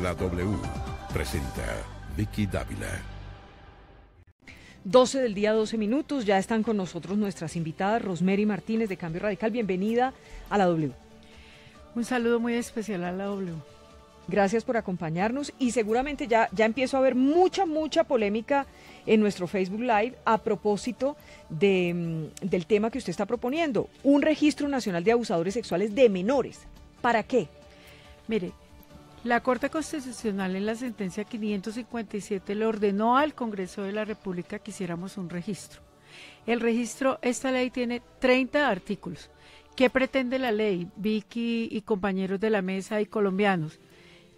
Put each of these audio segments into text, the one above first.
la W presenta Vicky Dávila. 12 del día, 12 minutos, ya están con nosotros nuestras invitadas, Rosemary Martínez de Cambio Radical, bienvenida a la W. Un saludo muy especial a la W. Gracias por acompañarnos y seguramente ya empiezo a ver mucha polémica en nuestro Facebook Live a propósito del tema que usted está proponiendo, un registro nacional de abusadores sexuales de menores. ¿Para qué? Mire, la Corte Constitucional en la sentencia 557 le ordenó al Congreso de la República que hiciéramos un registro. El registro, esta ley tiene 30 artículos. ¿Qué pretende la ley, Vicky y compañeros de la mesa y colombianos?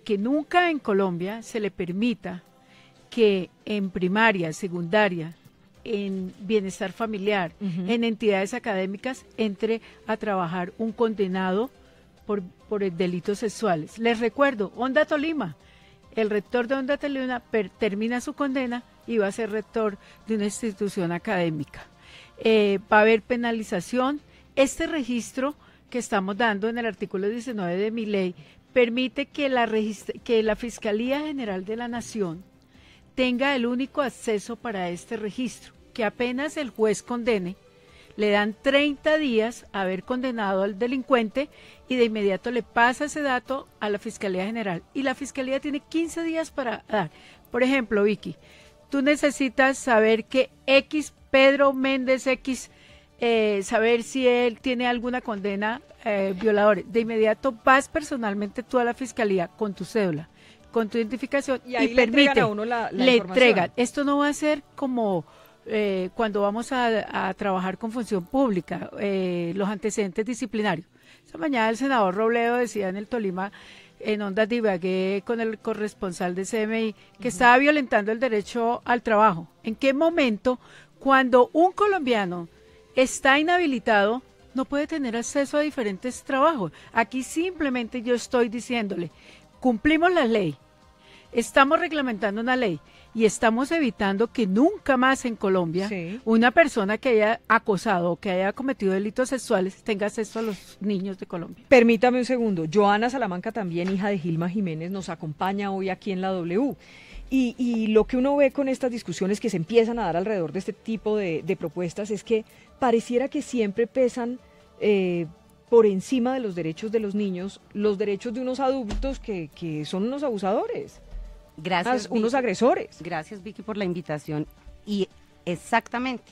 Que nunca en Colombia se le permita que en primaria, secundaria, en bienestar familiar, en entidades académicas, entre a trabajar un condenado por delitos sexuales. Les recuerdo, Honda Tolima, el rector de Honda Tolima termina su condena y va a ser rector de una institución académica. Va a haber penalización. Este registro que estamos dando en el artículo 19 de mi ley permite que la Fiscalía General de la Nación tenga el único acceso para este registro, que apenas el juez condene, le dan 30 días a haber condenado al delincuente y de inmediato le pasa ese dato a la Fiscalía General. Y la Fiscalía tiene 15 días para dar. Por ejemplo, Vicky, tú necesitas saber que Pedro Méndez X, saber si él tiene alguna condena violadora. De inmediato vas personalmente tú a la Fiscalía con tu cédula, con tu identificación y permite, a uno la le información. entregan. Esto no va a ser como cuando vamos a trabajar con función pública, los antecedentes disciplinarios. Esta mañana el senador Robledo decía en el Tolima, en Ondas Divagué con el corresponsal de CMI, que estaba violentando el derecho al trabajo. ¿En qué momento, cuando un colombiano está inhabilitado, no puede tener acceso a diferentes trabajos? Aquí simplemente yo estoy diciéndole, cumplimos la ley, estamos reglamentando una ley y estamos evitando que nunca más en Colombia una persona que haya acosado o que haya cometido delitos sexuales tenga acceso a los niños de Colombia. Permítame un segundo, Joana Salamanca también, hija de Gilma Jiménez, nos acompaña hoy aquí en la W. Y lo que uno ve con estas discusiones que se empiezan a dar alrededor de este tipo de propuestas es que pareciera que siempre pesan por encima de los derechos de los niños, los derechos de unos adultos que son unos abusadores. Gracias, unos Vicky. agresores. Gracias, Vicky, por la invitación. Y exactamente,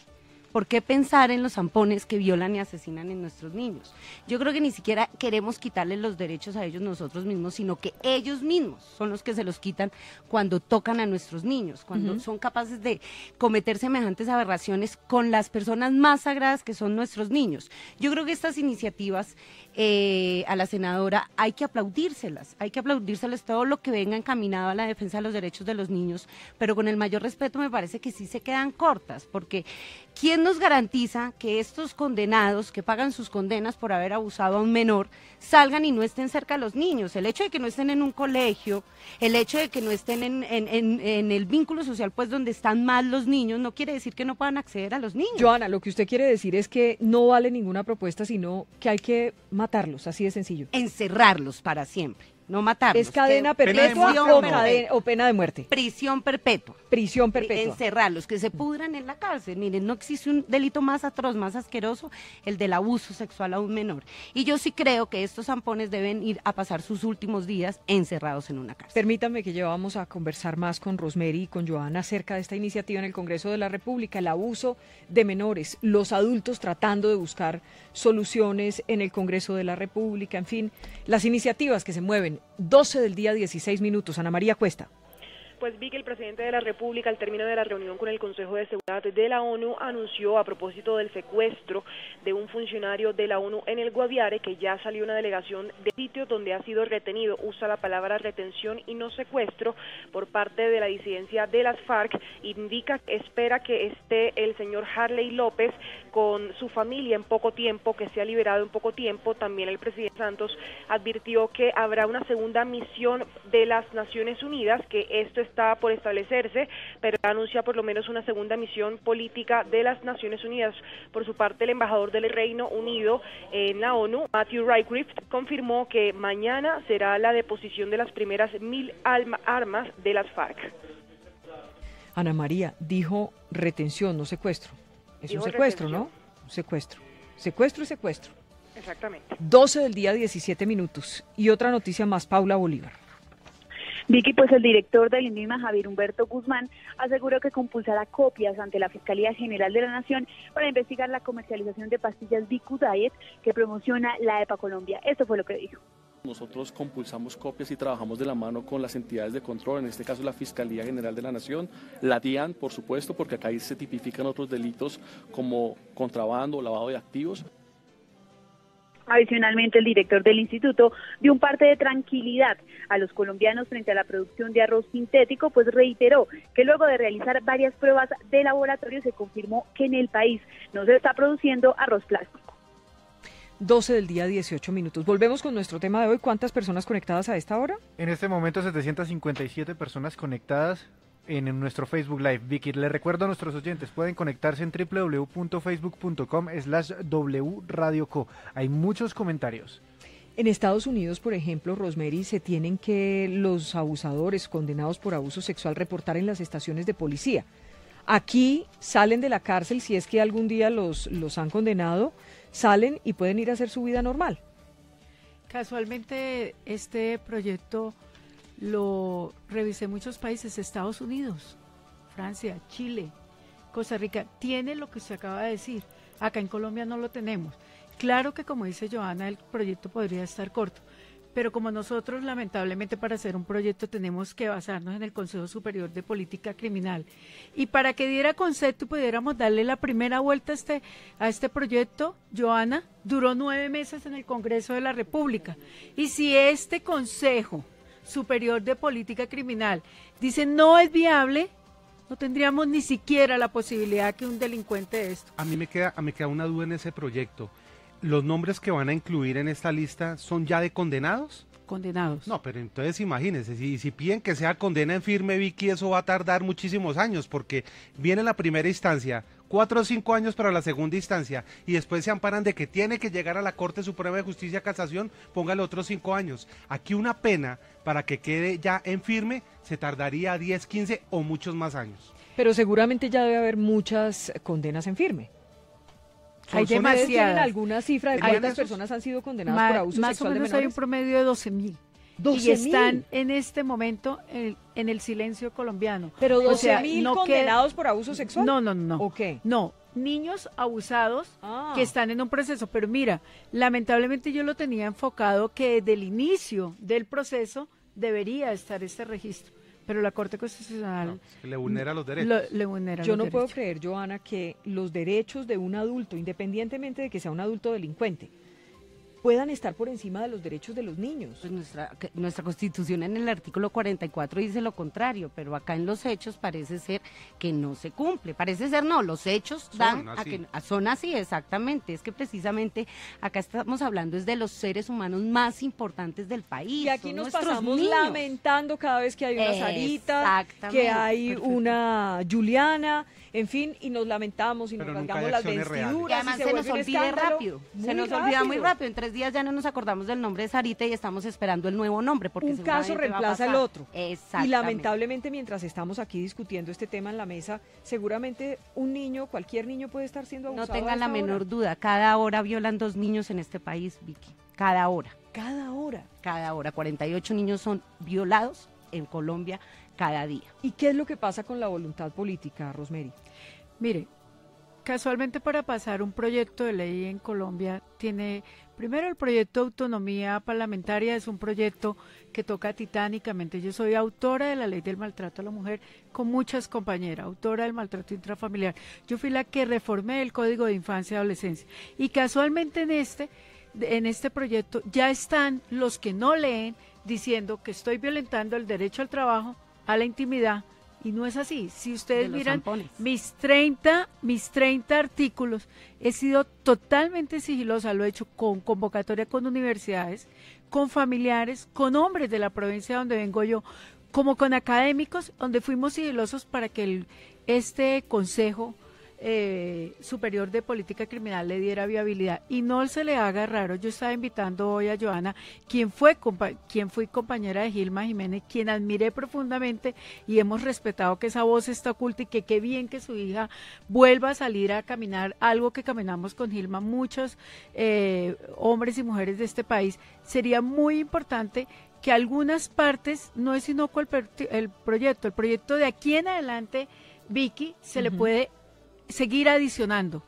¿por qué pensar en los zampones que violan y asesinan en nuestros niños? Yo creo que ni siquiera queremos quitarles los derechos a ellos nosotros mismos, sino que ellos mismos son los que se los quitan cuando tocan a nuestros niños, cuando son capaces de cometer semejantes aberraciones con las personas más sagradas que son nuestros niños. Yo creo que estas iniciativas a la senadora hay que aplaudírselas todo lo que venga encaminado a la defensa de los derechos de los niños, pero con el mayor respeto me parece que sí se quedan cortas, porque ¿quién nos garantiza que estos condenados que pagan sus condenas por haber abusado a un menor salgan y no estén cerca de los niños? El hecho de que no estén en un colegio, el hecho de que no estén en el vínculo social, pues donde están más los niños, no quiere decir que no puedan acceder a los niños. Joana, lo que usted quiere decir es que no vale ninguna propuesta, sino que hay que matarlos, así de sencillo. Encerrarlos para siempre, no matarlos. ¿Es cadena perpetua o pena de muerte? Prisión perpetua. Prisión perpetua. Encerrarlos, que se pudran en la cárcel. Miren, no existe un delito más atroz, más asqueroso, el del abuso sexual a un menor. Y yo sí creo que estos zampones deben ir a pasar sus últimos días encerrados en una cárcel. Permítanme que ya vamos a conversar más con Rosemary y con Joana acerca de esta iniciativa en el Congreso de la República, el abuso de menores, los adultos tratando de buscar soluciones en el Congreso de la República, en fin, las iniciativas que se mueven. 12 del día, 16 minutos. Ana María Cuesta. Pues vi que el presidente de la República, al término de la reunión con el Consejo de Seguridad de la ONU, anunció a propósito del secuestro de un funcionario de la ONU en el Guaviare, que ya salió una delegación de sitio donde ha sido retenido, usa la palabra retención y no secuestro, por parte de la disidencia de las FARC. Indica que espera que esté el señor Harley López con su familia en poco tiempo, que sea liberado en poco tiempo. También el presidente Santos advirtió que habrá una segunda misión de las Naciones Unidas, que esto está está por establecerse, pero anuncia por lo menos una segunda misión política de las Naciones Unidas. Por su parte, el embajador del Reino Unido en la ONU, Matthew Rycliffe, confirmó que mañana será la deposición de las primeras 1000 armas de las FARC. Ana María dijo retención, no secuestro. Es Dijo un secuestro, retención. ¿no? Un secuestro. Secuestro y secuestro. Exactamente. 12 del día, 17 minutos. Y otra noticia más, Paula Bolívar. Vicky, pues el director del INVIMA, Javier Humberto Guzmán, aseguró que compulsará copias ante la Fiscalía General de la Nación para investigar la comercialización de pastillas Vicu Diet que promociona la EPA Colombia. Esto fue lo que dijo. Nosotros compulsamos copias y trabajamos de la mano con las entidades de control, en este caso la Fiscalía General de la Nación, la DIAN, por supuesto, porque acá se tipifican otros delitos como contrabando o lavado de activos. Adicionalmente, el director del instituto dio un parte de tranquilidad a los colombianos frente a la producción de arroz sintético, pues reiteró que luego de realizar varias pruebas de laboratorio se confirmó que en el país no se está produciendo arroz plástico. 12 del día, 18 minutos. Volvemos con nuestro tema de hoy. ¿Cuántas personas conectadas a esta hora? En este momento 757 personas conectadas en nuestro Facebook Live. Vicky, le recuerdo a nuestros oyentes, pueden conectarse en www.facebook.com/wradioco. Hay muchos comentarios. En Estados Unidos, por ejemplo, Rosemary, se tienen que los abusadores condenados por abuso sexual reportar en las estaciones de policía. Aquí salen de la cárcel, si es que algún día los han condenado, salen y pueden ir a hacer su vida normal. Casualmente este proyecto lo revisé en muchos países, Estados Unidos, Francia, Chile, Costa Rica, tiene lo que usted acaba de decir. Acá en Colombia no lo tenemos. Claro que, como dice Joana, el proyecto podría estar corto, pero como nosotros lamentablemente para hacer un proyecto tenemos que basarnos en el Consejo Superior de Política Criminal, y para que diera concepto y pudiéramos darle la primera vuelta a este proyecto, Joana, duró 9 meses en el Congreso de la República, y si este Consejo Superior de Política Criminal dice no es viable, no tendríamos ni siquiera la posibilidad que un delincuente de esto. A mí me queda una duda en ese proyecto. ¿Los nombres que van a incluir en esta lista son ya de condenados? Condenados. No, pero entonces imagínense, si piden que sea condena en firme, Vicky, eso va a tardar muchísimos años, porque viene la primera instancia, 4 o 5 años para la segunda instancia, y después se amparan de que tiene que llegar a la Corte Suprema de Justicia Casación, póngale otros 5 años. Aquí una pena para que quede ya en firme se tardaría 10, 15 o muchos más años. Pero seguramente ya debe haber muchas condenas en firme. Hay ¿Tienen demasiadas. alguna cifra de cuántas personas han sido condenadas por abuso más sexual o de menos menores? hay un promedio de 12.000. Y están en este momento en el silencio colombiano. ¿Pero 12.000 no condenados por abuso sexual? No. ¿O qué? No, niños abusados que están en un proceso. Pero mira, lamentablemente yo lo tenía enfocado que desde el inicio del proceso debería estar este registro. Pero la Corte Constitucional le vulnera los derechos. Yo no puedo creer, Joana, que los derechos de un adulto, independientemente de que sea un adulto delincuente, puedan estar por encima de los derechos de los niños. Pues nuestra Constitución en el artículo 44 dice lo contrario, pero acá en los hechos parece ser que no se cumple. Parece ser no, los hechos son así, exactamente. Es que precisamente acá estamos hablando es de los seres humanos más importantes del país. Y aquí nos pasamos niños. lamentando cada vez que hay una Sarita, que hay una Juliana, en fin, y nos lamentamos y pero nos nunca rasgamos hay las acciones vestiduras. Y además se nos olvida rápido, muy rápido. En 3 días ya no nos acordamos del nombre de Sarita y estamos esperando el nuevo nombre. Porque un caso reemplaza al otro. Exactamente. Y lamentablemente mientras estamos aquí discutiendo este tema en la mesa, seguramente un niño, cualquier niño puede estar siendo abusado. No tengan la menor duda, cada hora violan 2 niños en este país, Vicky. Cada hora. Cada hora. Cada hora. 48 niños son violados en Colombia cada día. ¿Y qué es lo que pasa con la voluntad política, Rosemary? Mire, casualmente para pasar un proyecto de ley en Colombia tiene, primero el proyecto de autonomía parlamentaria es un proyecto que toca titánicamente. Yo soy autora de la ley del maltrato a la mujer con muchas compañeras, autora del maltrato intrafamiliar. Yo fui la que reformé el Código de Infancia y Adolescencia. Y casualmente en este proyecto ya están los que no leen diciendo que estoy violentando el derecho al trabajo, a la intimidad, y no es así. Si ustedes miran mis 30 artículos, he sido totalmente sigilosa, lo he hecho con convocatoria con universidades, con familiares, con hombres de la provincia donde vengo yo, como con académicos, donde fuimos sigilosos para que este Consejo Superior de Política Criminal le diera viabilidad y no se le haga raro. Yo estaba invitando hoy a Johanna, quien fui compañera de Gilma Jiménez, quien admiré profundamente y hemos respetado que esa voz está oculta y que qué bien que su hija vuelva a salir a caminar, algo que caminamos con Gilma muchos hombres y mujeres de este país. Sería muy importante que algunas partes, no es inocuo el proyecto de aquí en adelante, Vicky, se le puede seguir adicionando.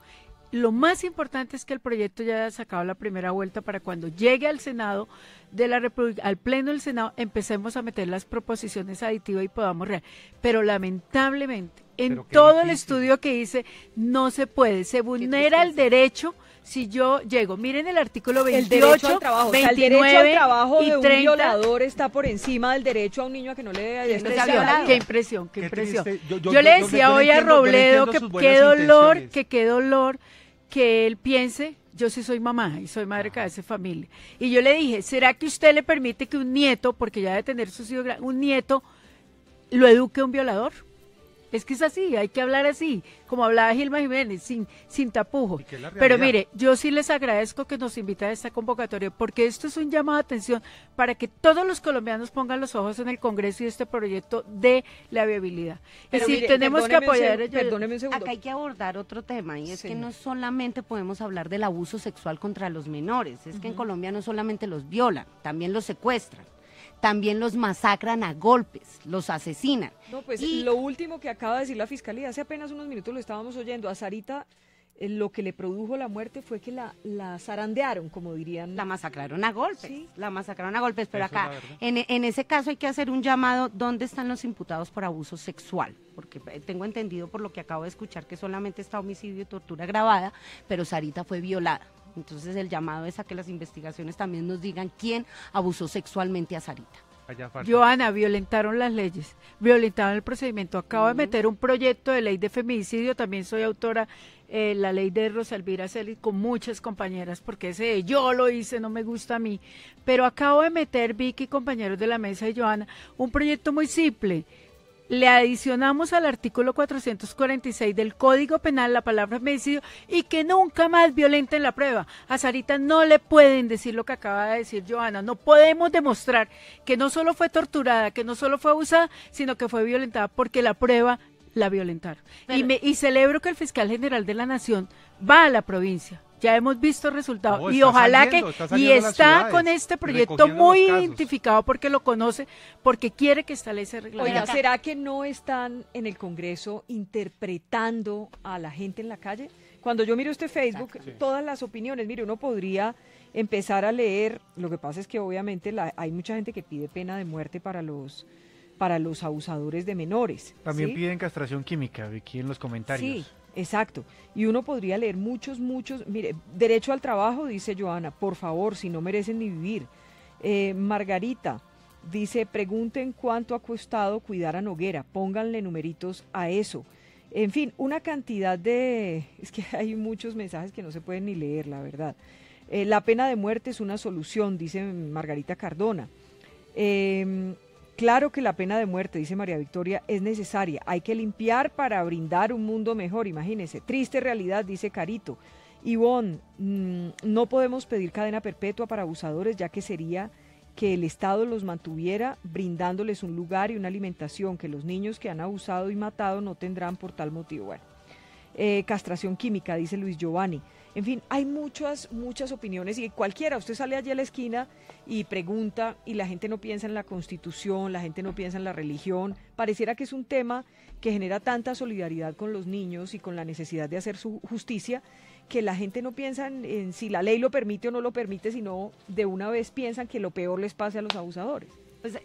Lo más importante es que el proyecto ya haya sacado la primera vuelta para cuando llegue al Senado de la República, al Pleno del Senado, empecemos a meter las proposiciones aditivas y podamos pero lamentablemente, en todo el estudio que hice, no se puede, se vulnera el derecho. Si yo llego, miren el artículo 28, el derecho al trabajo, 29 el derecho al trabajo y de un 30, violador está por encima del derecho a un niño a que no le dé Qué impresión, qué impresión. Yo le decía hoy a Robledo que qué dolor que él piense, yo sí soy mamá y soy madre de cabeza de familia. Y yo le dije, ¿será que usted le permite que un nieto, porque ya debe tener sus hijos, un nieto, lo eduque a un violador? Es que es así, hay que hablar así, como hablaba Gilma Jiménez, sin tapujos. Pero mire, yo sí les agradezco que nos inviten a esta convocatoria, porque esto es un llamado de atención para que todos los colombianos pongan los ojos en el Congreso y este proyecto de la viabilidad. Pero es decir, tenemos que apoyar. Perdóneme un segundo. Acá hay que abordar otro tema, y es que no solamente podemos hablar del abuso sexual contra los menores, es que en Colombia no solamente los violan, también los secuestran. También los masacran a golpes, los asesinan. No, pues lo último que acaba de decir la Fiscalía, hace apenas unos minutos lo estábamos oyendo, a Sarita lo que le produjo la muerte fue que la zarandearon, como dirían. La masacraron a golpes, pero acá, en ese caso hay que hacer un llamado, ¿dónde están los imputados por abuso sexual? Porque tengo entendido por lo que acabo de escuchar que solamente está homicidio y tortura agravada, pero Sarita fue violada. Entonces el llamado es a que las investigaciones también nos digan quién abusó sexualmente a Sarita. Johanna, violentaron las leyes, violentaron el procedimiento. Acabo de meter un proyecto de ley de feminicidio, también soy autora, la ley de Rosa Elvira Celis, con muchas compañeras, porque ese de yo lo hice no me gusta a mí. Pero acabo de meter, Vicky, compañeros de la mesa de Johanna, un proyecto muy simple. Le adicionamos al artículo 446 del Código Penal la palabra femicidio y que nunca más violenten la prueba. A Sarita no le pueden decir lo que acaba de decir Johanna. No podemos demostrar que no solo fue torturada, que no solo fue abusada, sino que fue violentada porque la prueba la violentaron. Y celebro que el fiscal general de la Nación va a la provincia. Ya hemos visto resultados y ojalá está con este proyecto muy identificado porque lo conoce, porque quiere que esta ley se reglamente. Oiga, ¿será que no están en el Congreso interpretando a la gente en la calle? Cuando yo miro este Facebook, todas las opiniones, mire, uno podría empezar a leer, lo que pasa es que obviamente hay mucha gente que pide pena de muerte para los abusadores de menores. También piden castración química, Vicky, en los comentarios. Sí. Exacto, y uno podría leer muchos, mire, derecho al trabajo, dice Johanna, por favor, si no merecen ni vivir. Margarita dice, pregunten cuánto ha costado cuidar a Noguera, pónganle numeritos a eso. En fin, una cantidad es que hay muchos mensajes que no se pueden ni leer, la verdad. La pena de muerte es una solución, dice Margarita Cardona. Claro que la pena de muerte, dice María Victoria, es necesaria. Hay que limpiar para brindar un mundo mejor, imagínense. Triste realidad, dice Carito. Ivonne, no podemos pedir cadena perpetua para abusadores, ya que sería que el Estado los mantuviera brindándoles un lugar y una alimentación que los niños que han abusado y matado no tendrán por tal motivo. Bueno, castración química, dice Luis Giovanni. En fin, hay muchas opiniones y cualquiera, usted sale allí a la esquina y pregunta y la gente no piensa en la Constitución, la gente no piensa en la religión. Pareciera que es un tema que genera tanta solidaridad con los niños y con la necesidad de hacer su justicia que la gente no piensa en si la ley lo permite o no lo permite, sino de una vez piensan que lo peor les pase a los abusadores. Pues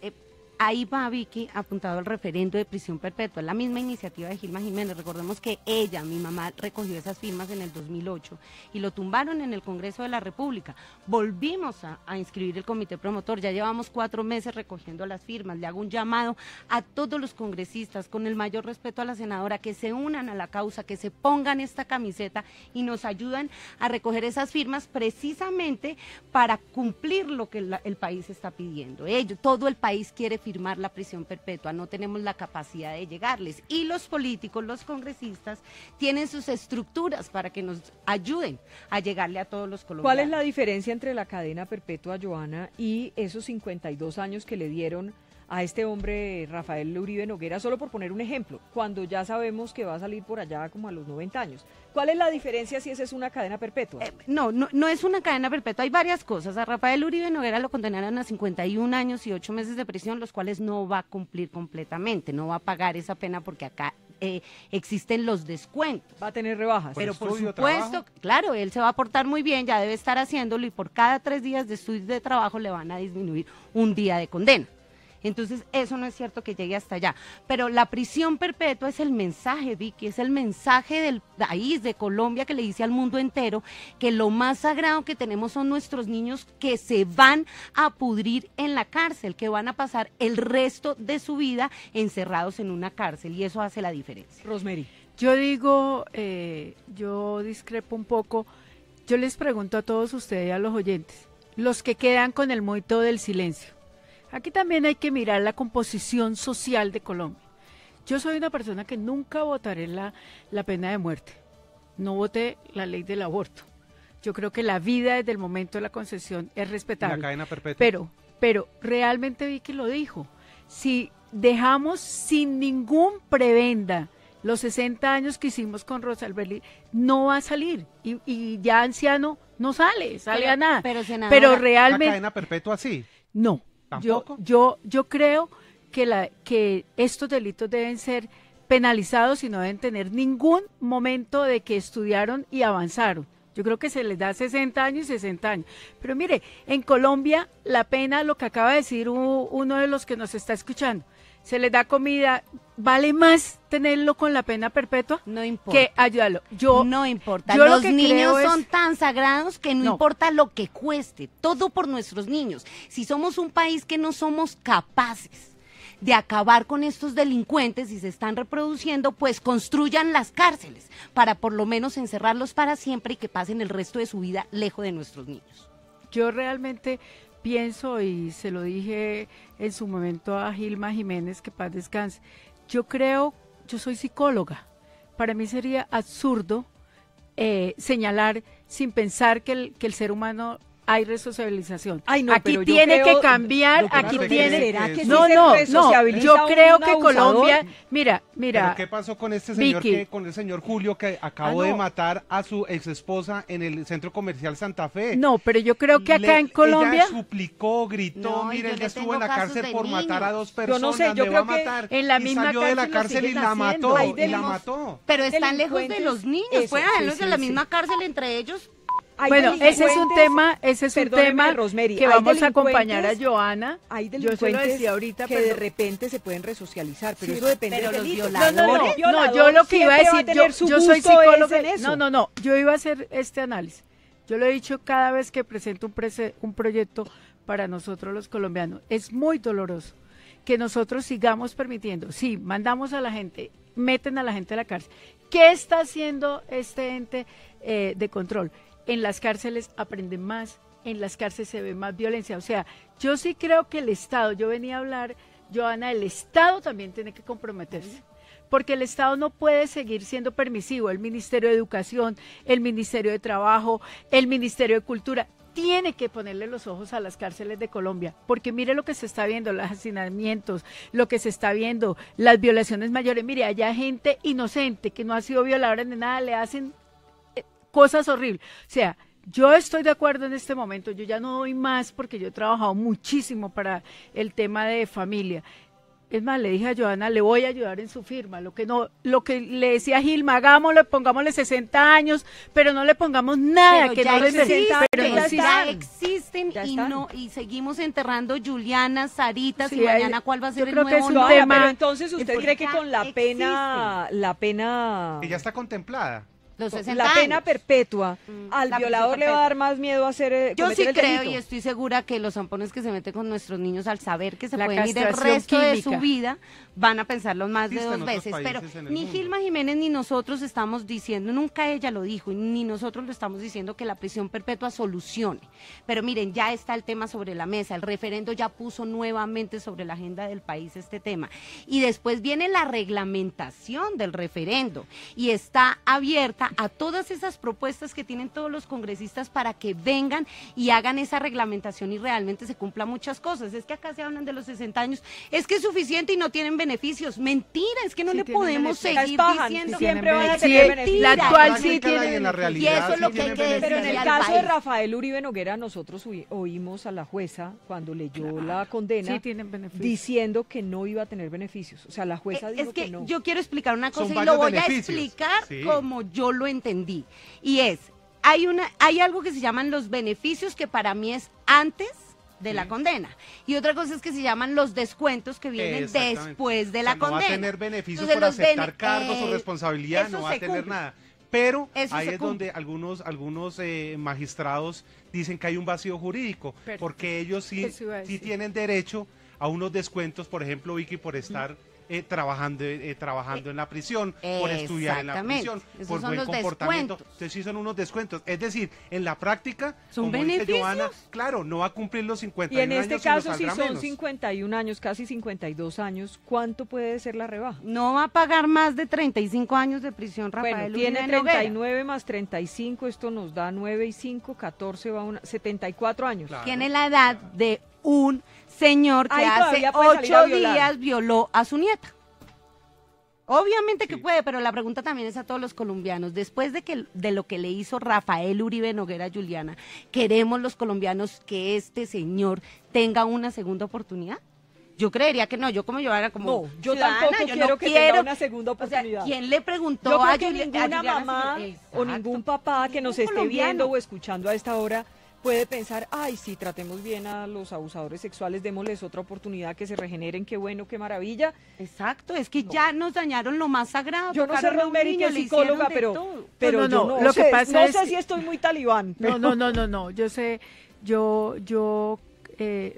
ahí va, Vicky, apuntado al referendo de prisión perpetua, la misma iniciativa de Gilma Jiménez. Recordemos que mi mamá, recogió esas firmas en el 2008 y lo tumbaron en el Congreso de la República. Volvimos a inscribir el comité promotor, ya llevamos 4 meses recogiendo las firmas. Le hago un llamado a todos los congresistas, con el mayor respeto a la senadora, que se unan a la causa, que se pongan esta camiseta y nos ayudan a recoger esas firmas precisamente para cumplir lo que el país está pidiendo. Todo el país quiere firmar firmar la prisión perpetua, no tenemos la capacidad de llegarles. Y los políticos, los congresistas, tienen sus estructuras para que nos ayuden a llegarle a todos los colombianos. ¿Cuál es la diferencia entre la cadena perpetua, Joana, y esos 52 años que le dieron a este hombre Rafael Uribe Noguera, solo por poner un ejemplo, cuando ya sabemos que va a salir por allá como a los 90 años? ¿Cuál es la diferencia si esa es una cadena perpetua? No es una cadena perpetua, hay varias cosas. A Rafael Uribe Noguera lo condenaron a 51 años y 8 meses de prisión, los cuales no va a cumplir completamente, no va a pagar esa pena porque acá existen los descuentos. Va a tener rebajas. Pero por supuesto, claro, él se va a portar muy bien, ya debe estar haciéndolo, y por cada 3 días de estudio y de trabajo le van a disminuir un día de condena. Entonces, eso no es cierto que llegue hasta allá. Pero la prisión perpetua es el mensaje, Vicky, es el mensaje del país, de Colombia, que le dice al mundo entero que lo más sagrado que tenemos son nuestros niños, que se van a pudrir en la cárcel, que van a pasar el resto de su vida encerrados en una cárcel, y eso hace la diferencia. Rosemary. Yo digo, yo discrepo un poco. Yo les pregunto a todos ustedes y a los oyentes, los que quedan con el mito del silencio. Aquí también hay que mirar la composición social de Colombia. Yo soy una persona que nunca votaré la pena de muerte. No voté la ley del aborto. Yo creo que la vida desde el momento de la concesión es respetable. La cadena perpetua. Pero realmente Vicky lo dijo. Si dejamos sin ningún prebenda los 60 años que hicimos con Rosa Alberti, no va a salir. Y ya anciano no sale a nada. Pero realmente... ¿La cadena perpetua sí? No. ¿Tampoco? Yo creo que estos delitos deben ser penalizados y no deben tener ningún momento de que estudiaron y avanzaron. Yo creo que se les da 60 años y 60 años. Pero mire, en Colombia la pena, lo que acaba de decir uno de los que nos está escuchando, se les da comida, ¿vale más tenerlo con la pena perpetua? No importa. Que ayudarlo. No importa. Los niños son tan sagrados que no importa lo que cueste, todo por nuestros niños. Si somos un país que no somos capaces de acabar con estos delincuentes y se están reproduciendo, pues construyan las cárceles para por lo menos encerrarlos para siempre y que pasen el resto de su vida lejos de nuestros niños. Yo realmente pienso, y se lo dije en su momento a Gilma Jiménez, que paz descanse, yo soy psicóloga, para mí sería absurdo señalar sin pensar que el ser humano hay resocialización. Ay, no, aquí tiene que cambiar, aquí tiene... No, yo creo que Colombia... Mira... ¿Pero qué pasó con este señor, Vicky, con el señor Julio, que acabó de matar a su exesposa en el centro comercial Santa Fe? No, pero yo creo que acá en Colombia... Ella suplicó, gritó, mire, él ya estuvo en la cárcel por matar a 2 personas, yo no sé, yo creo va a matar, en la misma salió de la cárcel y la mató, Pero están lejos de los niños, pueden haberlos en la misma cárcel entre ellos. Bueno, ese es un tema Rosemary, que vamos a acompañar a Joana. Hay delincuentes ahorita que de repente se pueden resocializar, pero eso depende de los violadores. No, yo lo que iba a decir, yo soy psicóloga. No, yo iba a hacer este análisis. Yo lo he dicho cada vez que presento un proyecto para nosotros los colombianos. Es muy doloroso que nosotros sigamos permitiendo, sí, mandamos a la gente, meten a la gente a la cárcel. ¿Qué está haciendo este ente de control? En las cárceles aprenden más, en las cárceles se ve más violencia. O sea, yo sí creo que el Estado, yo venía a hablar, Joana, el Estado también tiene que comprometerse, porque el Estado no puede seguir siendo permisivo. El Ministerio de Educación, el Ministerio de Trabajo, el Ministerio de Cultura, tiene que ponerle los ojos a las cárceles de Colombia, porque mire lo que se está viendo, los hacinamientos, lo que se está viendo, las violaciones mayores. Mire, hay gente inocente que no ha sido violadora ni nada, le hacen cosas horribles. O sea, yo estoy de acuerdo en este momento, yo ya no doy más porque yo he trabajado muchísimo para el tema de familia. Es más, le dije a Joana, le voy a ayudar en su firma, lo que le decía a Gilma, hagámoslo, pongámosle 60 años, pero no le pongamos nada, pero que no le 60, pero ya existen y seguimos enterrando Julianas, Saritas, y mañana cuál va a ser el nuevo tema. Pero entonces usted cree que con la pena que ya está contemplada. Los 60 la pena años. perpetua al La violador prisión le va a dar perpetua. más miedo a hacer Yo sí cometer el creo delito. y estoy segura que los zampones que se meten con nuestros niños al saber que se La pueden ir el castración resto de su química. vida, van a pensarlo más de Existe en dos otros veces. Pero países en el ni mundo. Gilma Jiménez ni nosotros estamos diciendo, nunca ella lo dijo, y ni nosotros lo estamos diciendo que la prisión perpetua solucione. Pero miren, ya está el tema sobre la mesa, el referendo ya puso nuevamente sobre la agenda del país este tema. Y después viene la reglamentación del referendo y está abierta a todas esas propuestas que tienen todos los congresistas para que vengan y hagan esa reglamentación y realmente se cumplan muchas cosas. Es que acá se hablan de los 60 años, es que es suficiente y no tienen beneficios. Mentira, es que no Sí le tienen podemos beneficios. seguir Pajan, diciendo siempre van a Sí, tener la beneficios. actual sí Prácticala tiene y en la beneficios. Y eso realidad es lo sí que hay tiene que decir. Pero en el al caso de país. Rafael Uribe Noguera, nosotros oímos a la jueza cuando leyó la condena Sí tienen beneficios. diciendo que no iba a tener beneficios. O sea, la jueza dijo Es que no. yo quiero explicar una Son cosa y varios lo voy beneficios, a explicar sí. como yo lo entendí. Y es, hay algo que se llaman los beneficios que para mí es antes de la condena. Y otra cosa es que se llaman los descuentos que vienen Exactamente. después de O la sea, no condena. va a tener beneficios Entonces, por los aceptar cargos o responsabilidad, eso no va a se tener cumple. nada. Pero Eso ahí se es donde algunos magistrados dicen que hay un vacío jurídico, Perfecto. porque ellos sí, Eso iba a sí decir. tienen derecho a unos descuentos, por ejemplo, Vicky, por estar trabajando en la prisión, por estudiar en la Exactamente. prisión, Esos por son buen los comportamiento. descuentos. Entonces sí son unos descuentos. Es decir, en la práctica, ¿Son como dice beneficios? Johanna, claro, no va a cumplir los 51 Y en años, este sino caso, si saldrá son menos. 51 años, casi 52 años, ¿cuánto puede ser la rebaja? No va a pagar más de 35 años de prisión, Rafael Bueno, Uribe tiene Noguera. 39 más 35, esto nos da 9 y 5, 14, va a 74 años. Claro. Tiene la edad de un señor que Ahí hace todavía puede salir a 8 violar. días violó a su nieta. Obviamente que puede, pero la pregunta también es a todos los colombianos. Después de lo que le hizo Rafael Uribe Noguera a Juliana, ¿queremos los colombianos que este señor tenga una segunda oportunidad? Yo creería que no, yo como yo era como No, yo ciudadana, tampoco yo quiero no que quiero. tenga una segunda O sea, oportunidad. ¿quién le preguntó Yo a creo que a ninguna Juliana mamá si- o Exacto. ningún papá que nos Ningún esté colombiano. viendo o escuchando a esta hora puede pensar, ay, sí, tratemos bien a los abusadores sexuales, démosles otra oportunidad, que se regeneren, qué bueno, qué maravilla. Exacto, es que ya nos dañaron lo más sagrado. Yo no sé, tocaron a un Rosemary, niño, que es le hicieron psicóloga, de pero, todo. pero No, yo no, no lo que sé, pasa no es sé que- si estoy muy talibán. No, no, yo sé, yo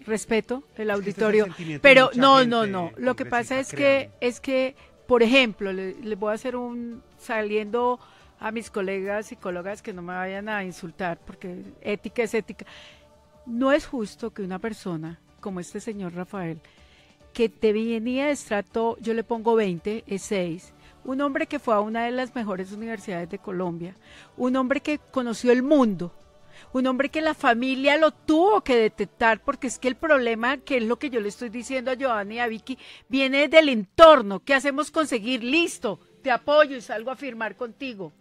respeto el Es que este es el auditorio, sentimiento de pero mucha no, gente, lo que pasa congresista, es que, por ejemplo, le voy a hacer saliendo a mis colegas psicólogas que no me vayan a insultar, porque ética es ética. No es justo que una persona como este señor Rafael, que te venía de estrato, yo le pongo 20, es 6, un hombre que fue a una de las mejores universidades de Colombia, un hombre que conoció el mundo, un hombre que la familia lo tuvo que detectar, porque es que el problema, que es lo que yo le estoy diciendo a Johanna y a Vicky, viene del entorno. ¿Qué hacemos conseguir? Listo, te apoyo y salgo a firmar contigo.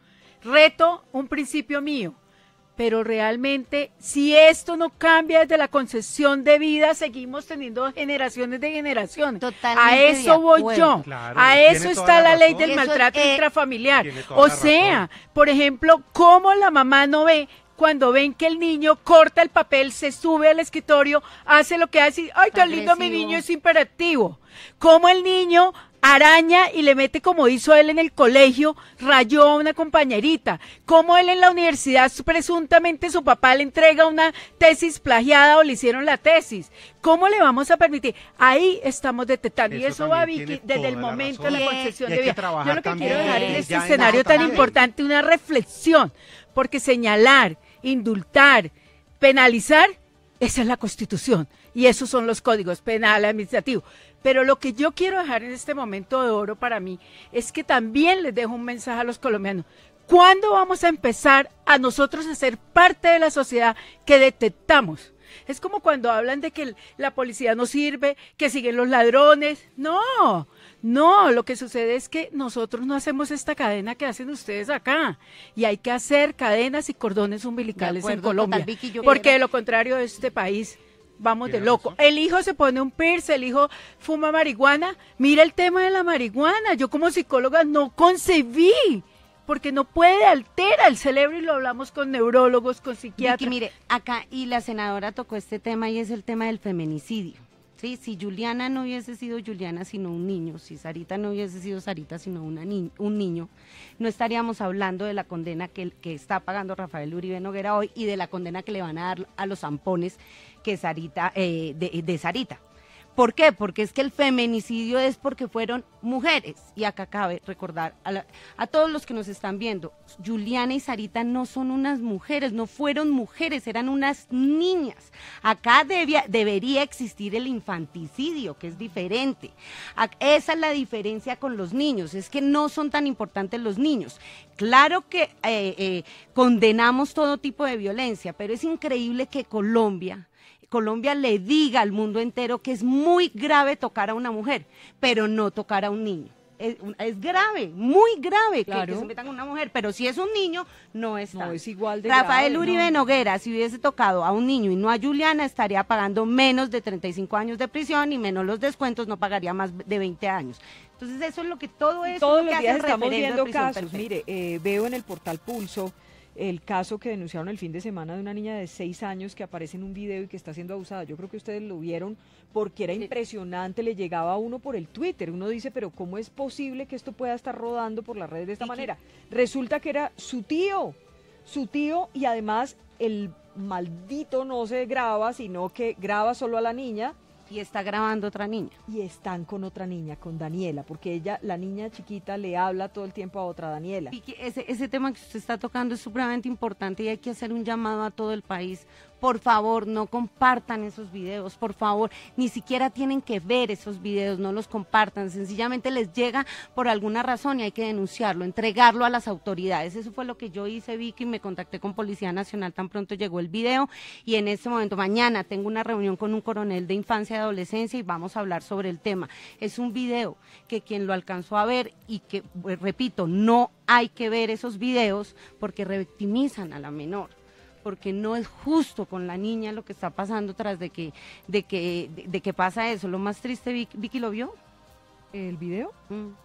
Reto un principio mío. Pero realmente, si esto no cambia desde la concepción de vida, seguimos teniendo generaciones de generaciones. Totalmente A de eso voy acuerdo. yo. Claro, A tiene eso toda está la la ley razón. del Eso, maltrato intrafamiliar. tiene toda O la sea, razón. por ejemplo, cómo la mamá no ve cuando ven que el niño corta el papel, se sube al escritorio, hace lo que hace, ay, tan lindo, mi Agresivo. niño es hiperactivo. Cómo el niño araña y le mete, como hizo él en el colegio, rayó a una compañerita. Cómo él en la universidad, presuntamente su papá le entrega una tesis plagiada o le hicieron la tesis. ¿Cómo le vamos a permitir? Ahí estamos detectando. Y Eso eso va, también Vicky, tiene desde el toda la momento de razón. la Y concepción hay de que vida. trabajar Yo lo que también quiero dejar en ya este en escenario eso tan también. importante una reflexión, porque señalar, indultar, penalizar, esa es la Constitución y esos son los códigos penal, administrativo. Pero lo que yo quiero dejar en este momento de oro para mí es que también les dejo un mensaje a los colombianos. ¿Cuándo vamos a empezar a nosotros a ser parte de la sociedad que detectamos? Es como cuando hablan de que la policía no sirve, que siguen los ladrones. No, lo que sucede es que nosotros no hacemos esta cadena que hacen ustedes acá. Y hay que hacer cadenas y cordones umbilicales en acuerdo, Colombia. total, Vicky, yo Porque quiero- de lo contrario, este país vamos de Tiene loco. razón. El hijo se pone un piercing, el hijo fuma marihuana. Mira el tema de la marihuana. Yo como psicóloga no concebí, porque no puede, altera el cerebro y lo hablamos con neurólogos, con Vicky, psiquiatras. mire, acá y la senadora tocó este tema y es el tema del feminicidio. ¿sí? Si Juliana no hubiese sido Juliana sino un niño, si Sarita no hubiese sido Sarita sino un niño, no estaríamos hablando de la condena que está pagando Rafael Uribe Noguera hoy y de la condena que le van a dar a los zampones que Sarita, de Sarita. ¿Por qué? Porque es que el feminicidio es porque fueron mujeres. Y acá cabe recordar a todos los que nos están viendo, Juliana y Sarita no son unas mujeres, no fueron mujeres, eran unas niñas. Acá debería existir el infanticidio, que es diferente. Esa es la diferencia con los niños, es que no son tan importantes los niños. Claro que condenamos todo tipo de violencia, pero es increíble que Colombia le diga al mundo entero que es muy grave tocar a una mujer, pero no tocar a un niño. Es grave, muy grave, claro, que se metan con una mujer, pero si es un niño, no es tanto. No es igual de Rafael grave, Uribe Noguera, si hubiese tocado a un niño y no a Juliana, estaría pagando menos de 35 años de prisión y menos los descuentos, no pagaría más de 20 años. Entonces eso es lo que todo eso Todos lo que los hace días el estamos referendo viendo de prisión casos. perfecta. Mire, veo en el portal Pulso el caso que denunciaron el fin de semana de una niña de 6 años que aparece en un video y que está siendo abusada. Yo creo que ustedes lo vieron porque era impresionante, le llegaba a uno por el Twitter. Uno dice, pero ¿cómo es posible que esto pueda estar rodando por las redes de esta manera? Resulta que era su tío, y además el maldito no se graba, sino que graba solo a la niña. Y está grabando otra niña. Y están con otra niña, con Daniela, porque ella, la niña chiquita, le habla todo el tiempo a otra Daniela. Y que ese tema que usted está tocando es supremamente importante y hay que hacer un llamado a todo el país. Por favor, no compartan esos videos, por favor, ni siquiera tienen que ver esos videos, no los compartan, sencillamente les llega por alguna razón y hay que denunciarlo, entregarlo a las autoridades. Eso fue lo que yo hice, Vicky, me contacté con Policía Nacional tan pronto llegó el video y en este momento, mañana, tengo una reunión con un coronel de infancia y adolescencia y vamos a hablar sobre el tema. Es un video que quien lo alcanzó a ver y que, pues, repito, no hay que ver esos videos porque revictimizan a la menor, porque no es justo con la niña lo que está pasando tras de que pasa eso. Lo más triste, Vicky, ¿lo vio? ¿El video?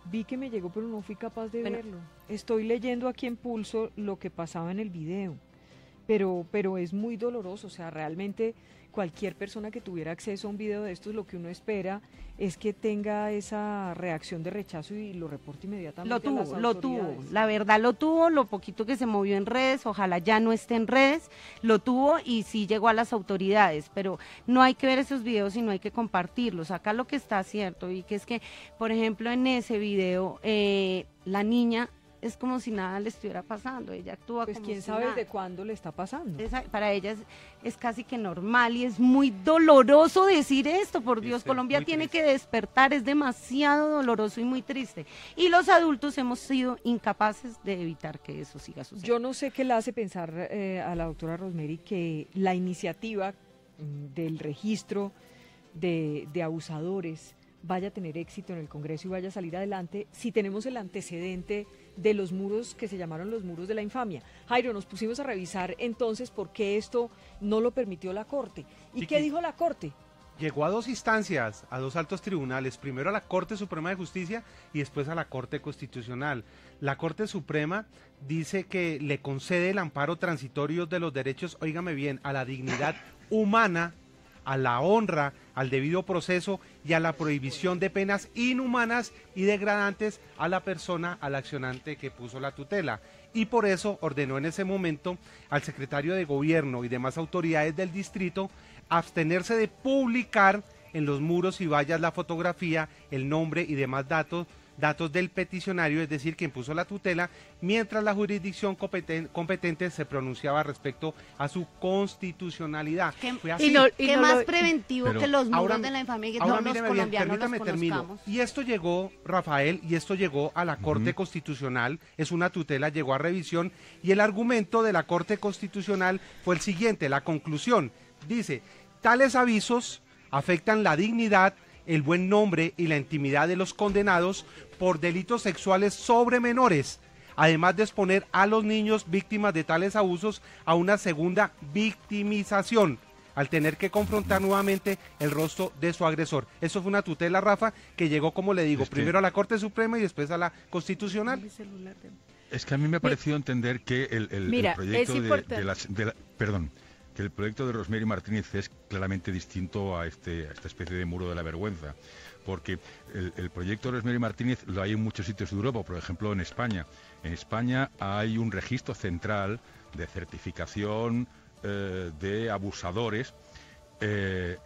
Vi que me llegó, pero no fui capaz de verlo. Estoy leyendo aquí en Pulso lo que pasaba en el video, pero es muy doloroso, o sea, realmente cualquier persona que tuviera acceso a un video de estos, lo que uno espera es que tenga esa reacción de rechazo y lo reporte inmediatamente a las autoridades. Lo tuvo, la verdad lo tuvo, lo poquito que se movió en redes, ojalá ya no esté en redes, lo tuvo y sí llegó a las autoridades, pero no hay que ver esos videos y no hay que compartirlos. Acá lo que está cierto y que es que, por ejemplo, en ese video, la niña es como si nada le estuviera pasando, ella actúa pues como quién si sabe nada. desde cuándo le está pasando. Para ella es casi que normal y es muy doloroso decir esto, por Dios, Colombia tiene que despertar, es demasiado doloroso y muy triste. Y los adultos hemos sido incapaces de evitar que eso siga sucediendo. Yo no sé qué le hace pensar a la doctora Rosemary que la iniciativa del registro de abusadores vaya a tener éxito en el Congreso y vaya a salir adelante si tenemos el antecedente de los muros que se llamaron los muros de la infamia. Jairo, nos pusimos a revisar entonces por qué esto no lo permitió la Corte. ¿Y qué dijo la Corte? Llegó a 2 instancias, a 2 altos tribunales, primero a la Corte Suprema de Justicia y después a la Corte Constitucional. La Corte Suprema dice que le concede el amparo transitorio de los derechos, óigame bien, a la dignidad humana, a la honra, al debido proceso y a la prohibición de penas inhumanas y degradantes a la persona, al accionante que puso la tutela. Y por eso ordenó en ese momento al secretario de Gobierno y demás autoridades del distrito abstenerse de publicar en los muros y vallas la fotografía, el nombre y demás datos del peticionario, es decir, quien puso la tutela, mientras la jurisdicción competente se pronunciaba respecto a su constitucionalidad. Fue así. ¿Qué más preventivo que los muros de la infamia que todos los colombianos los conozcamos? Y esto llegó, Rafael, a la Corte Constitucional, es una tutela, llegó a revisión, y el argumento de la Corte Constitucional fue el siguiente, la conclusión, dice, tales avisos afectan la dignidad, el buen nombre y la intimidad de los condenados por delitos sexuales sobre menores, además de exponer a los niños víctimas de tales abusos a una segunda victimización, al tener que confrontar nuevamente el rostro de su agresor. Eso fue una tutela, Rafa, que llegó, como le digo, primero a la Corte Suprema y después a la Constitucional. Es que a mí me ha parecido entender que el proyecto perdón, que el proyecto de Rosemary Martínez es claramente distinto a esta especie de muro de la vergüenza, porque el proyecto de Rosemary Martínez lo hay en muchos sitios de Europa, por ejemplo en España. En España hay un registro central de certificación de abusadores,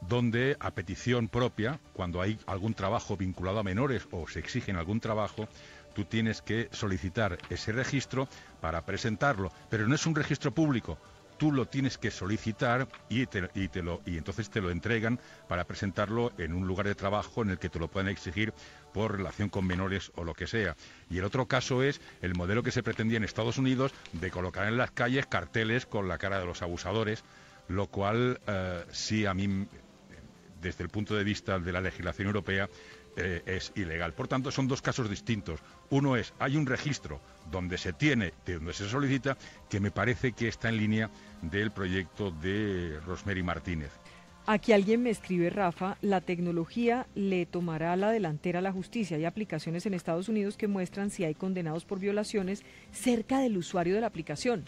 donde a petición propia, cuando hay algún trabajo vinculado a menores o se exige algún trabajo, tú tienes que solicitar ese registro para presentarlo, pero no es un registro público. Tú lo tienes que solicitar y entonces te lo entregan para presentarlo en un lugar de trabajo en el que te lo pueden exigir por relación con menores o lo que sea. Y el otro caso es el modelo que se pretendía en Estados Unidos de colocar en las calles carteles con la cara de los abusadores, lo cual sí, a mí, desde el punto de vista de la legislación europea, es ilegal. Por tanto, son dos casos distintos. Uno es, hay un registro donde se tiene, de donde se solicita, que me parece que está en línea del proyecto de Rosemary Martínez. Aquí alguien me escribe, Rafa, la tecnología le tomará la delantera a la justicia. Hay aplicaciones en Estados Unidos que muestran si hay condenados por violaciones cerca del usuario de la aplicación.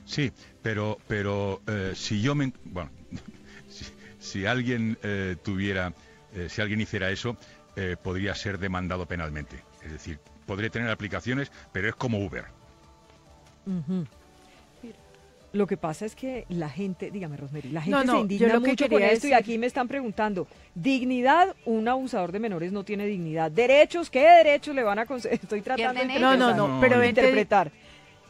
Sí, pero si yo me... Bueno, si alguien si alguien hiciera eso, podría ser demandado penalmente. Es decir, podría tener aplicaciones, pero es como Uber. Lo que pasa es que la gente, dígame Rosemary, la gente se indigna yo mucho con esto y aquí me están preguntando, ¿dignidad? Un abusador de menores no tiene dignidad. ¿Derechos? ¿Qué derechos le van a conceder? Estoy tratando de pero interpretar.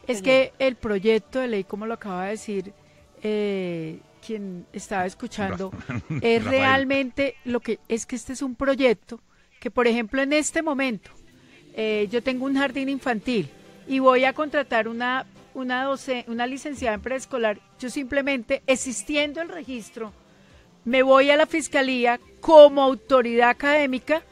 Es que el proyecto de ley, como lo acaba de decir quien estaba escuchando, es realmente lo que es que este es un proyecto que, por ejemplo, en este momento, yo tengo un jardín infantil y voy a contratar una licenciada en preescolar. Yo simplemente, existiendo el registro, me voy a la fiscalía como autoridad académica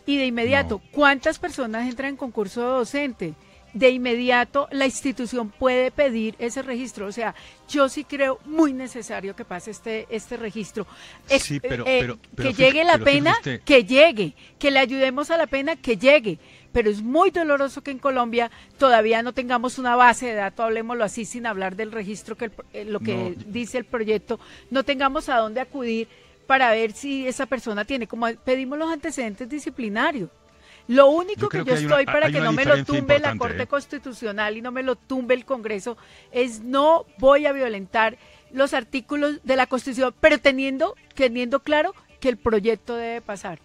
y de inmediato, ¿cuántas personas entran en concurso de docente? De inmediato la institución puede pedir ese registro. O sea, yo sí creo muy necesario que pase este registro. Sí, pero que llegue la pena, que llegue. Que le ayudemos a la pena, que llegue. Pero es muy doloroso que en Colombia todavía no tengamos una base de datos, hablemoslo así, sin hablar del registro, que dice el proyecto, no tengamos a dónde acudir para ver si esa persona tiene, como pedimos los antecedentes disciplinarios. Lo único que yo estoy para que no me lo tumbe la Corte Constitucional y no me lo tumbe el Congreso es no voy a violentar los artículos de la Constitución, pero teniendo claro que el proyecto debe pasar.